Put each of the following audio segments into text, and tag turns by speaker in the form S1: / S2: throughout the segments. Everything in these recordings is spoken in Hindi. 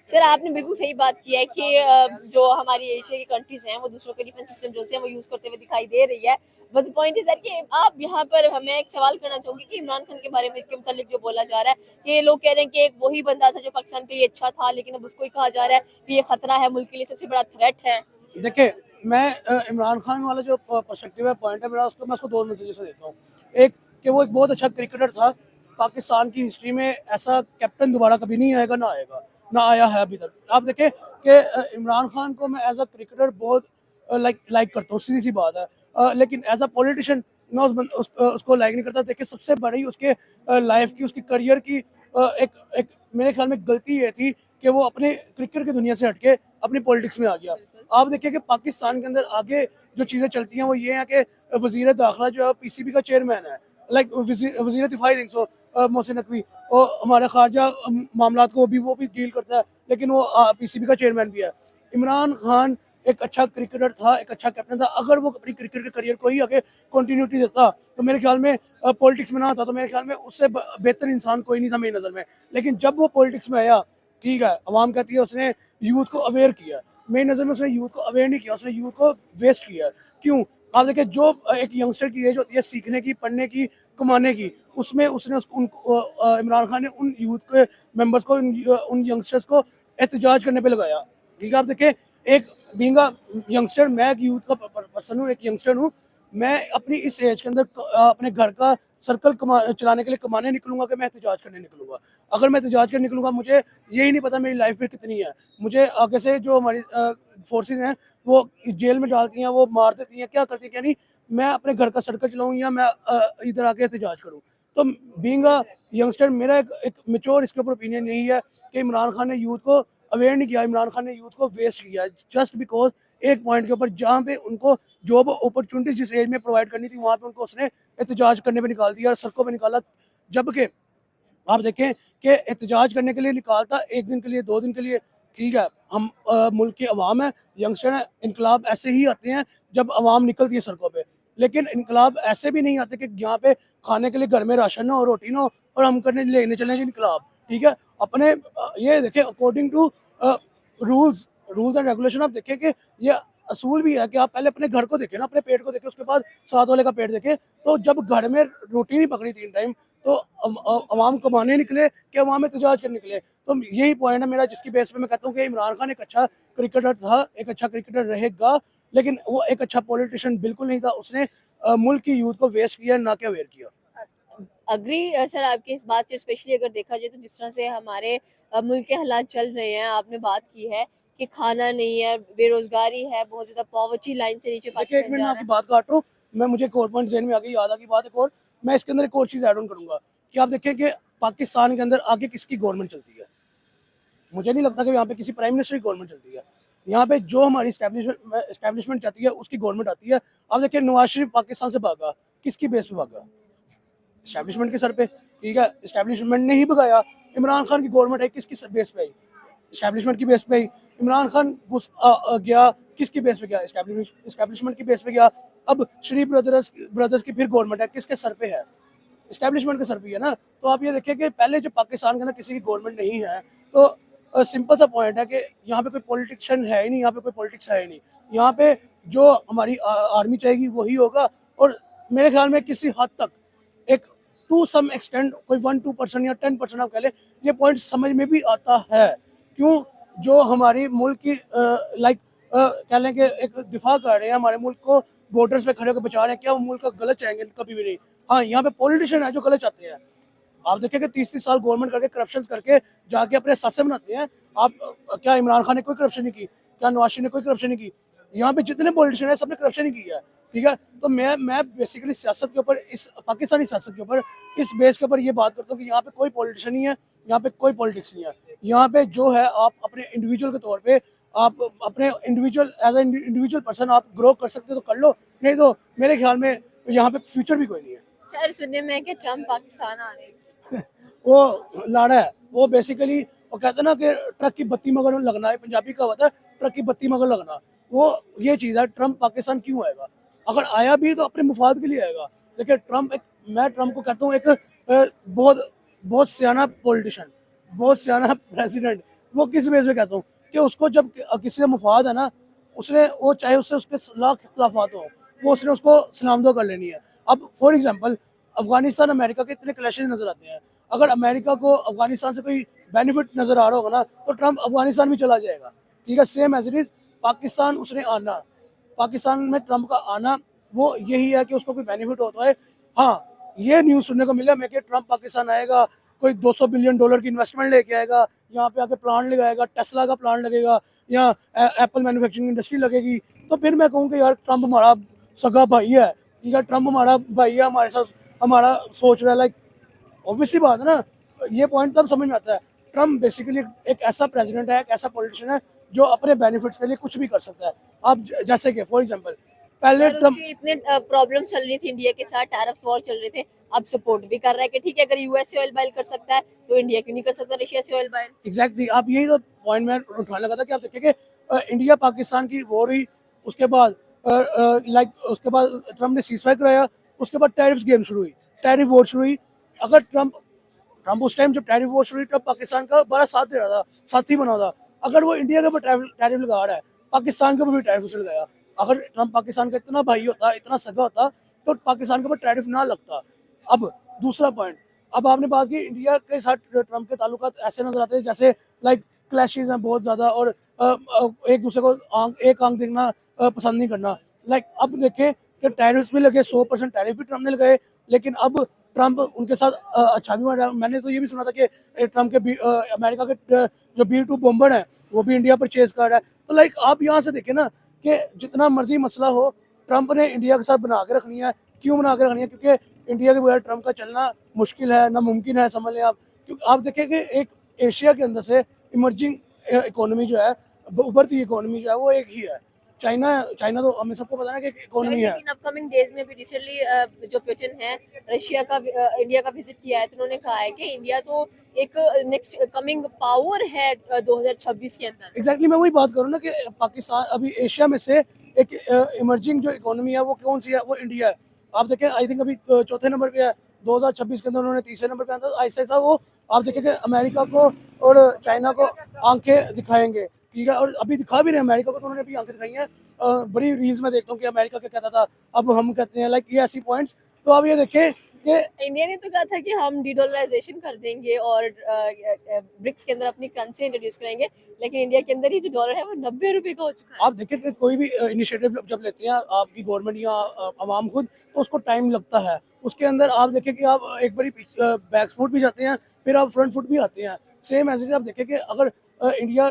S1: सर आपने बिल्कुल सही बात की है कि जो हमारी एशिया की कंट्रीज हैं वो दूसरों के डिफेंस सिस्टम जो है वो यूज करते हुए दिखाई दे रही है। बट पॉइंट इज सर कि आप यहाँ पर हमें एक सवाल करना चाहूंगी कि इमरान खान के बारे में के मुतालिक जो बोला जा रहा है कि लोग कह रहे हैं कि एक वही बंदा था जो पाकिस्तान के लिए अच्छा था, लेकिन अब उसको ही कहा जा रहा है कि ये खतरा है, मुल्क के लिए सबसे बड़ा थ्रेट है।
S2: देखिए, मैं इमरान खान वाला जो पर्सपेक्टिव है, पॉइंट है मेरा, उसको मैं उसको दो नज़रिए से देखता हूँ। एक, कि वो एक बहुत अच्छा क्रिकेटर था। पाकिस्तान की हिस्ट्री में ऐसा कैप्टन दोबारा कभी नहीं आएगा, ना आएगा, ना आया है अभी तक। आप देखें कि इमरान खान को मैं एज अ क्रिकेटर बहुत लाइक करता हूँ, सीधी सी बात है। लेकिन एज अ पॉलिटिशियन मैं उसको लाइक नहीं करता। देखिए, सबसे बड़ी उसके लाइफ की, उसकी करियर की एक मेरे ख्याल में गलती ये थी कि वो अपने क्रिकेट की दुनिया से हटके अपनी पॉलिटिक्स में आ गया। आप देखिए कि पाकिस्तान के अंदर आगे जो चीज़ें चलती हैं वो ये है कि वजीर दाखिला जो है पीसीबी का चेयरमैन है, लाइक वजीर दिफाई थिंक सो मोहसिन नकवी, और हमारे खारजा मामला को भी वो भी डील करता है, लेकिन वो पीसीबी का चेयरमैन भी है। इमरान खान एक अच्छा क्रिकेटर था, एक अच्छा कैप्टन था। अगर वो अपनी क्रिकेट के करियर को ही आगे कंटिन्यूटी देता तो मेरे ख्याल में पॉलिटिक्स में ना आता, तो मेरे ख्याल में उससे बेहतर इंसान कोई नहीं था मेरी नज़र में। लेकिन जब वो पॉलिटिक्स में आया, ठीक है, अवाम कहती है उसने यूथ को अवेयर किया। मेरी नज़र में उसने यूथ को अवेयर नहीं किया, उसने यूथ को वेस्ट किया। क्यों? आप देखिए, जो एक यंगस्टर की एज होती है सीखने की, पढ़ने की, कमाने की, उसमें उसने इमरान खान ने उन यूथ के मेंबर्स को, उन यंगस्टर्स को एहतजाज करने पे लगाया। ठीक है, आप देखिए, एक बीइंग यंगस्टर, मैं एक यूथ का पर्सन हूँ, एक यंगस्टर हूँ। मैं अपनी इस एज के अंदर अपने घर का सर्कल चलाने के लिए कमाने निकलूंगा कि मैं एहतजाज करने निकलूंगा? अगर मैं एहतजाज करने निकलूंगा, मुझे यही नहीं पता मेरी लाइफ में कितनी है। मुझे आगे से जो हमारी फोर्सेज हैं वो जेल में डालती हैं, वो मार देती हैं, क्या करती हैं क्या नहीं। मैं अपने घर का सर्कल चलाऊँ या मैं इधर आके एहतजाज करूँ? तो बीइंग अ यंगस्टर, मेरा एक मेच्योर इसके ऊपर ओपिनियन यही है कि इमरान खान ने यूथ को अवेयर नहीं किया, इमरान खान ने यूथ को वेस्ट किया, जस्ट बिकॉज एक पॉइंट के ऊपर जहाँ पे उनको जॉब अपॉर्चुनिटीज जिस एज में प्रोवाइड करनी थी, वहाँ पे उनको उसने एहतजाज करने पे निकाल दिया और सड़कों पे निकाला। जबकि आप देखें कि एहतजाज करने के लिए निकालता एक दिन के लिए, 2 दिन के लिए, ठीक है। हम मुल्क के अवाम है, यंगस्टर हैं, इनकलाब ऐसे ही आते हैं जब अवाम निकलती है सड़कों पे। लेकिन इनकलाब ऐसे भी नहीं आते कि यहाँ पे खाने के लिए घर में राशन हो, रोटी ना हो, और हम करने लेने चले जी इनकलाब। ठीक है, अपने ये देखें, according to rules rules and regulation, आप देखें कि ये असूल भी है कि आप पहले अपने घर को देखें ना, अपने पेट को देखें, उसके बाद साथ वाले का पेट देखें। तो जब घर में रोटी नहीं पकड़ी 3 टाइम, तो अवाम कमाने निकले कि अवाम एहतजाज करने निकले? तो यही पॉइंट है मेरा, जिसकी बेस पे मैं कहता हूँ कि इमरान खान एक अच्छा क्रिकेटर था, एक अच्छा क्रिकेटर रहेगा, लेकिन वो एक अच्छा पॉलिटिशियन बिल्कुल नहीं था। उसने मुल्क की यूथ को वेस्ट किया, ना कि अवेयर किया।
S1: अग्री सर आपकी इस बात से, स्पेशली अगर देखा जाए तो जिस तरह से हमारे मुल्क के हालात चल रहे हैं, आपने बात की है कि खाना नहीं है, बेरोजगारी है, बहुत ज्यादा पॉवर्टी लाइन से नीचे
S2: देखिए, एक
S1: पाकिस्तान
S2: मिनट
S1: जा
S2: मैं
S1: रहा
S2: आपकी
S1: है।
S2: बात काट रहा हूँ। मैं मुझे एक और पॉइंट जहन में आ गई, याद आ गई बात एक और। मैं इसके अंदर एक और चीज़ ऐड ऑन करूँगा कि आप देखिए कि पाकिस्तान के अंदर आगे किसकी गवर्नमेंट चलती है। मुझे नहीं लगता कि यहाँ पे किसी प्राइम मिनिस्टर की गवर्नमेंट चलती है। यहाँ पे जो हमारी स्टैब्लिशमेंट चाहती है उसकी गवर्नमेंट आती है। अब देखिए, नवाज शरीफ पाकिस्तान से भागा, किसकी बेस पे भागा? स्टैब्लिशमेंट के सर पे। ठीक है, स्टैब्लिशमेंट ने ही भगाया। इमरान खान की गवर्नमेंट है, किसकी बेस पे आई? स्टैब्लिशमेंट की बेस पे आई। इमरान खान गया, किसकी बेस पे गया? स्टैब्लिशमेंट की बेस पे गया। अब शरीफ ब्रदर्स ब्रदर्स की फिर गवर्नमेंट है, किसके सर पे है? स्टैब्लिशमेंट के सर पे है ना। तो आप ये देखिए कि पहले जब पाकिस्तान के अंदर किसी की गवर्नमेंट नहीं है, तो सिंपल सा पॉइंट है कि यहाँ पे कोई पॉलिटिशियन है ही नहीं, यहाँ पे कोई पॉलिटिक्स है ही नहीं। यहाँ पे जो हमारी आर्मी चाहेगी वही होगा। और मेरे ख्याल में किसी हद तक, एक टू सम एक्सटेंड, कोई 1-2% या 10% आप कह लें, ये पॉइंट समझ में भी आता है। क्यों? जो हमारी मुल्क की लाइक कह लें कि एक दिफा कर रहे हैं, हमारे मुल्क को बॉर्डर्स पे खड़े होकर बचा रहे हैं, क्या वो मुल्क का गलत चाहेंगे? कभी भी नहीं। हाँ, यहाँ पे पॉलिटिशियन है जो गलत चाहते हैं। आप देखिए कि 30-30 साल गवर्नमेंट करके, करप्शन करके जाके अपने सासे बनाते हैं। आप क्या इमरान खान ने कोई करप्शन नहीं की? क्या नवाज शरीफ ने कोई करप्शन नहीं की? यहाँ पे जितने पॉलिटिशियन है, सबने करप्शन ही किया है। ठीक है, तो मैं बेसिकली सियासत के ऊपर, इस पाकिस्तानी सियासत के ऊपर, इस बेस के ऊपर ये बात करता हूँ कि यहाँ पे कोई पॉलिटिशियन नहीं है, यहाँ पे कोई पॉलिटिक्स नहीं है। यहाँ पे जो है, आप अपने इंडिविजुअल के तौर पे, आप अपने individual as a individual person आप ग्रो कर सकते हो तो कर लो, नहीं तो मेरे ख्याल में यहाँ पे फ्यूचर भी कोई नहीं है।
S1: सर सुनने में है कि ट्रम्प पाकिस्तान आ रहे हैं।
S2: वो लाड़ा है, वो बेसिकली, वो कहते हैं ना कि ट्रक की बत्ती मगर लगना है, पंजाबी का होता है ट्रक की बत्ती मगर लगना। वो ये चीज़ है। ट्रम्प पाकिस्तान क्यों आएगा? अगर आया भी तो अपने मुफाद के लिए आएगा। देखिए, ट्रम्प एक, मैं ट्रम्प को कहता हूँ एक बहुत बहुत सियाना पॉलिटिशियन, बहुत सियाना प्रेसिडेंट। वो किस बेस पे कहता हूँ कि उसको जब किसी से मुफाद है ना, उसने वो चाहे उससे उसके लाख इख्तलाफात हो, वो उसने उसको सलामदो कर लेनी है। अब फॉर एग्जांपल अफगानिस्तान अमेरिका के इतने क्लैशेज नजर आते हैं, अगर अमेरिका को अफगानिस्तान से कोई बेनिफिट नजर आ रहा होगा ना, तो ट्रम्प अफगानिस्तान भी चला जाएगा। ठीक है, same as it is Pakistan उसने आना, पाकिस्तान में ट्रम्प का आना वो यही है कि उसको कोई बेनिफिट होता है। हाँ, ये न्यूज़ सुनने को मिला मैं कि ट्रम्प पाकिस्तान आएगा, कोई 200 बिलियन डॉलर की इन्वेस्टमेंट लेके आएगा, यहाँ पे आके प्लांट लगाएगा, टेस्ला का प्लांट लगेगा, या एप्पल मैन्युफैक्चरिंग इंडस्ट्री लगेगी। तो फिर मैं कहूँ कि यार ट्रम्प हमारा सगा भाई है, ठीक है, ट्रम्प हमारा भाई है, हमारे साथ हमारा सोच रहा है, लाइक ऑब्वियसली बात है ना। ये पॉइंट तब समझ में आता है, ट्रम्प बेसिकली एक ऐसा प्रेसिडेंट है, एक ऐसा पॉलिटिशियन है जो अपने बेनिफिट्स के लिए कुछ भी कर सकता है। आप जैसे कि फॉर एग्जांपल पहले
S1: सर
S2: ट्रम्प
S1: उसके इतने प्रॉब्लम चल रही थी इंडिया के साथ, टैरिफ्स वॉर चल रहे थे, अब सपोर्ट भी कर रहा है कि ठीक है अगर यूएस से ऑयल बाय कर सकता है तो इंडिया क्यों नहीं कर सकता रशिया से ऑयल बाय।
S2: एग्जैक्टली आप यही तो पॉइंट मैं उठाने लगा था कि आप देखिए कि इंडिया पाकिस्तान की वॉर हुई, उसके बाद उसके बाद ट्रम्प ने सीज फायर कराया, उसके बाद टैरिफ गेम शुरू हुई, टैरिफ वॉर शुरू हुई। अगर ट्रम्प ट्रम्प उस टाइम जब टैरिफ वॉर शुरू हुई, ट्रम्प पाकिस्तान का बड़ा साथ दे रहा था, साथी बना था। अगर वो इंडिया के ऊपर टैरिफ लगा रहा है, पाकिस्तान के ऊपर भी टैरिफ उसने लगाया। अगर ट्रम्प पाकिस्तान का इतना भाई होता, इतना सगा होता, तो पाकिस्तान के ऊपर टैरिफ ना लगता। अब दूसरा पॉइंट, अब आपने बात की इंडिया के साथ ट्रम्प के ताल्लुकात ऐसे नजर आते हैं जैसे लाइक क्लैशेज हैं बहुत ज़्यादा, और एक दूसरे को एक आंख देखना पसंद नहीं करना। लाइक अब देखें कि टैरिफ भी लगे, 100% टैरिफ भी ट्रम्प ने लगाए, लेकिन अब ट्रम्प उनके साथ अच्छा भी बन रहा है। मैंने तो ये भी सुना था कि ट्रम्प के अमेरिका के जो B-2 बॉम्बर हैं वो भी इंडिया पर चेज कर रहा है। तो लाइक आप यहाँ से देखें ना कि जितना मर्जी मसला हो, ट्रम्प ने इंडिया के साथ बना के रखनी है। क्यों बना के रखनी है? क्योंकि इंडिया के बगैर ट्रम्प का चलना मुश्किल है, नामुमकिन है, समझ लें आप। क्योंकि आप देखें कि एक एशिया के अंदर से इमर्जिंग इकोनॉमी जो है, उभरती इकोनॉमी जो है, वो एक ही है, चाइना। चाइना तो हमें सबको पता है कि एक
S1: सर
S2: इकोनॉमी है।
S1: लेकिन अपकमिंग डेज में भी रिसेंटली जो पुतिन है रशिया का इंडिया का विजिट किया है, तो उन्होंने कहा है कि इंडिया तो एक नेक्स्ट कमिंग पावर है 2026 के अंदर।
S2: एग्जैक्टली मैं वही बात करूँ ना कि पाकिस्तान अभी एशिया में से एक इमर्जिंग जो इकोनॉमी है वो कौन सी है? वो इंडिया है। आप देखें, आई थिंक अभी चौथे नंबर पे है, 2026 के अंदर उन्होंने तीसरे नंबर पे आया था। ऐसा ऐसा वो आप देखें कि अमेरिका को और चाइना को आंखें दिखाएंगे, ठीक है, और अभी दिखा भी रहे हैं अमेरिका को, तो उन्होंने भी आंखें दिखाई हैं। बड़ी रील्स में देखता हूँ कि अमेरिका क्या कहता था, अब हम कहते हैं, लाइक ये ऐसी पॉइंट्स। तो आप ये देखें कि
S1: इंडिया ने तो कहा था कि हम डीडॉलराइजेशन कर देंगे और ब्रिक्स के अंदर अपनी करेंसी इंट्रोड्यूस करेंगे, लेकिन इंडिया के अंदर ही जो डॉलर है वो 90 रुपए का हो चुका है।
S2: आप देखें कि कोई भी इनिशिएटिव जब लेते हैं आपकी गवर्नमेंट या आवाम खुद, तो उसको टाइम लगता है। उसके अंदर आप देखें कि आप एक बारी बैक फुट भी जाते हैं, फिर आप फ्रंट फुट भी आते हैं। सेम एज इट आप देखें कि अगर इंडिया,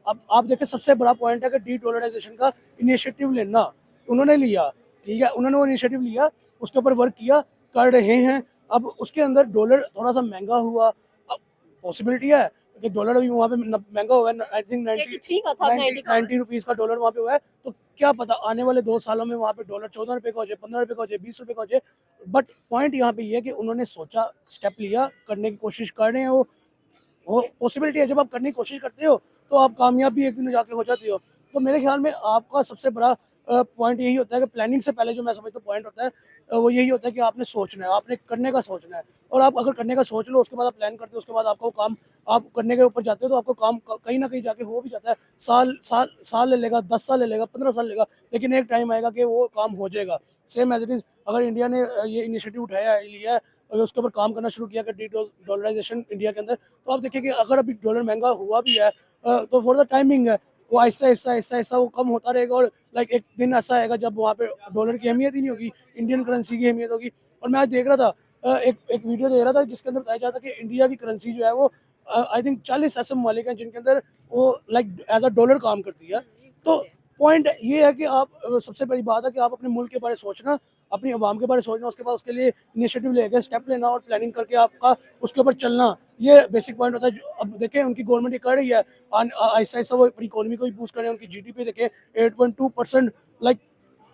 S2: अब आप देखें सबसे बड़ा पॉइंट है कि डी डॉलराइजेशन का इनिशिएटिव लेना उन्होंने लिया, ठीक है, उन्होंने वो इनिशिएटिव लिया, उसके ऊपर वर्क किया, कर रहे हैं। अब उसके अंदर डॉलर थोड़ा सा महंगा हुआ, अब पॉसिबिलिटी है कि डॉलर अभी वहाँ पे महंगा हुआ है, आई थिंक
S1: 83 का था, 90 का।
S2: 90 रुपीज़ का डॉलर वहाँ पे हुआ है। तो क्या पता आने वाले 2 सालों में वहाँ पे डॉलर 14 रुपये का हो जाए, 15 रुपये का हो जाए, 20 रुपये का हो जाए। बट पॉइंट यहाँ पे ये है कि उन्होंने सोचा, स्टेप लिया, करने की कोशिश कर रहे हैं। वो पॉसिबिलिटी है, जब आप करने की कोशिश करते हो तो आप कामयाब भी एक दिन जाके हो जाते हो। तो मेरे ख्याल में आपका सबसे बड़ा पॉइंट यही होता है कि प्लानिंग से पहले जो मैं समझता हूँ पॉइंट होता है, वो यही होता है कि आपने सोचना है, आपने करने का सोचना है। और आप अगर करने का सोच लो, उसके बाद आप प्लान करते हो, उसके बाद आपका वो काम आप करने के ऊपर जाते हो, तो आपको काम कहीं ना कहीं जाके हो भी जाता है। साल साल साल ले लेगा, 10 साल ले लेगा, 15 साल लेगा, लेकिन एक टाइम आएगा कि वो काम हो जाएगा। सेम एज इट इज़ अगर इंडिया ने ये इनिशिएटिव उठाया है, लिया है, और उसके ऊपर काम करना शुरू किया कि डी डॉलराइजेशन इंडिया के अंदर, तो आप देखिए कि अगर अभी डॉलर महंगा हुआ भी है, तो फॉर द टाइमिंग है, वो आहिस्ता आहिस्ता आहिस्ता आहिस्ता वो कम होता रहेगा। और लाइक एक दिन ऐसा आएगा जब वहाँ पे डॉलर की अहमियत ही नहीं होगी, इंडियन करेंसी की अहमियत होगी। और मैं आज देख रहा था, एक एक वीडियो देख रहा था जिसके अंदर बताया जाता है कि इंडिया की करेंसी जो है वो आई थिंक 40 ऐसे ममालिक हैं जिनके अंदर वो लाइक एज अ डॉलर काम करती है। तो पॉइंट ये है कि आप सबसे बड़ी बात है कि आप अपने मुल्क के बारे में सोचना, अपनी आवाम के बारे में सोचना, उसके बाद उसके लिए इनिशिएटिव लेके स्टेप लेना और प्लानिंग करके आपका उसके ऊपर चलना, ये बेसिक पॉइंट होता है। अब देखें उनकी गवर्नमेंट ये कर रही है, आहिस्ता आहिस्ता वो अपनी इकोनॉमी को भी बूस्ट कर रहे हैं। उनकी GDP देखें 8.2%, लाइक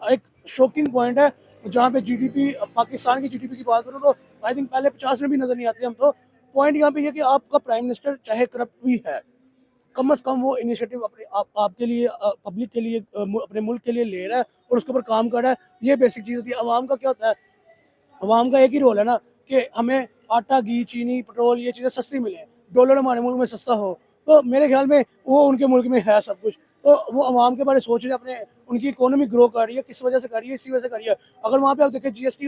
S2: एक शॉकिंग पॉइंट है। जहाँ पे GDP, पाकिस्तान की GDP की बात करूँ तो आई थिंक पहले 50 में भी नज़र नहीं आते हम। तो पॉइंट यहाँ पे ये कि आपका प्राइम मिनिस्टर चाहे करप्ट भी है, कम से कम वो इनिशिएटिव अपने आपके लिए, पब्लिक के लिए, अपने मुल्क के लिए ले रहा है और उसके ऊपर काम कर रहा है। ये बेसिक चीज़ होती है। आवाम का क्या होता है, आवाम का एक ही रोल है ना कि हमें आटा, घी, चीनी, पेट्रोल, ये चीज़ें सस्ती मिले, डॉलर हमारे मुल्क में सस्ता हो। तो मेरे ख्याल में वो उनके मुल्क में है सब कुछ। तो वो आवाम के बारे में सोच रहे हैं, अपने उनकी इकोनॉमी ग्रो कर रही है, किस वजह से कर रही है, इसी वजह से कर रही है। अगर वहाँ पे आप देखें जीएसटी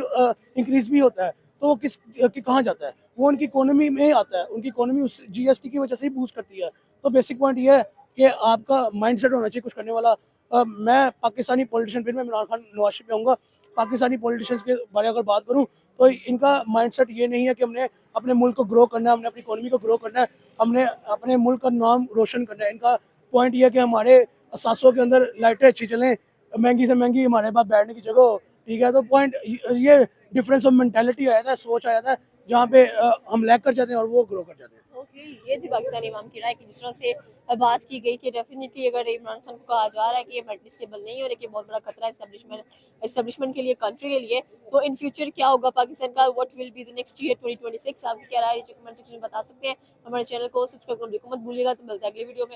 S2: इंक्रीज भी होता है तो वो किस कि कहाँ जाता है, वो उनकी इकोनॉमी में आता है, उनकी इकोनॉमी उस जीएसटी की वजह से ही बूस्ट करती है। तो बेसिक पॉइंट ये है कि आपका माइंडसेट होना चाहिए कुछ करने वाला। मैं पाकिस्तानी पॉलिटिशियन, फिर मैं इमरान खान नवाज शरीफ पे आऊँगा। पाकिस्तानी पॉलिटिशियंस के बारे में अगर बात करूँ तो इनका माइंडसेट ये नहीं है कि हमने अपने मुल्क को ग्रो करना है, हमने अपनी इकोनॉमी को ग्रो करना है, हमने अपने मुल्क का नाम रोशन करना है। इनका पॉइंट ये है कि हमारे असासों के अंदर लाइटें अच्छी चलें, महंगी से महंगी हमारे पास बैठने की जगह हो, ठीक है। तो पॉइंट ये डिफरेंस ऑफ मेंटेलिटी आया था, सोच आया था, जहाँ पे हम लैग कर जाते हैं और वो ग्रो कर जाते हैं।
S1: ओके, ये थी पाकिस्तानी अवाम की राय कि जिस तरह से बात की गई कि डेफिनेटली अगर इमरान खान को कहा जा रहा है कि ये मेंटली स्टेबल नहीं हो रही, कि बहुत बड़ा खतरा है एस्टेब्लिशमेंट के लिए, कंट्री के लिए, तो इन फ्यूचर क्या होगा पाकिस्तान का, what will be the next year 2026? आपकी क्या राय है, कमेंट सेक्शन में बता सकते हैं। हमारे चैनल को सब्सक्राइब करना बिल्कुल मत भूलिएगा। तो मिलता है अगली वीडियो में।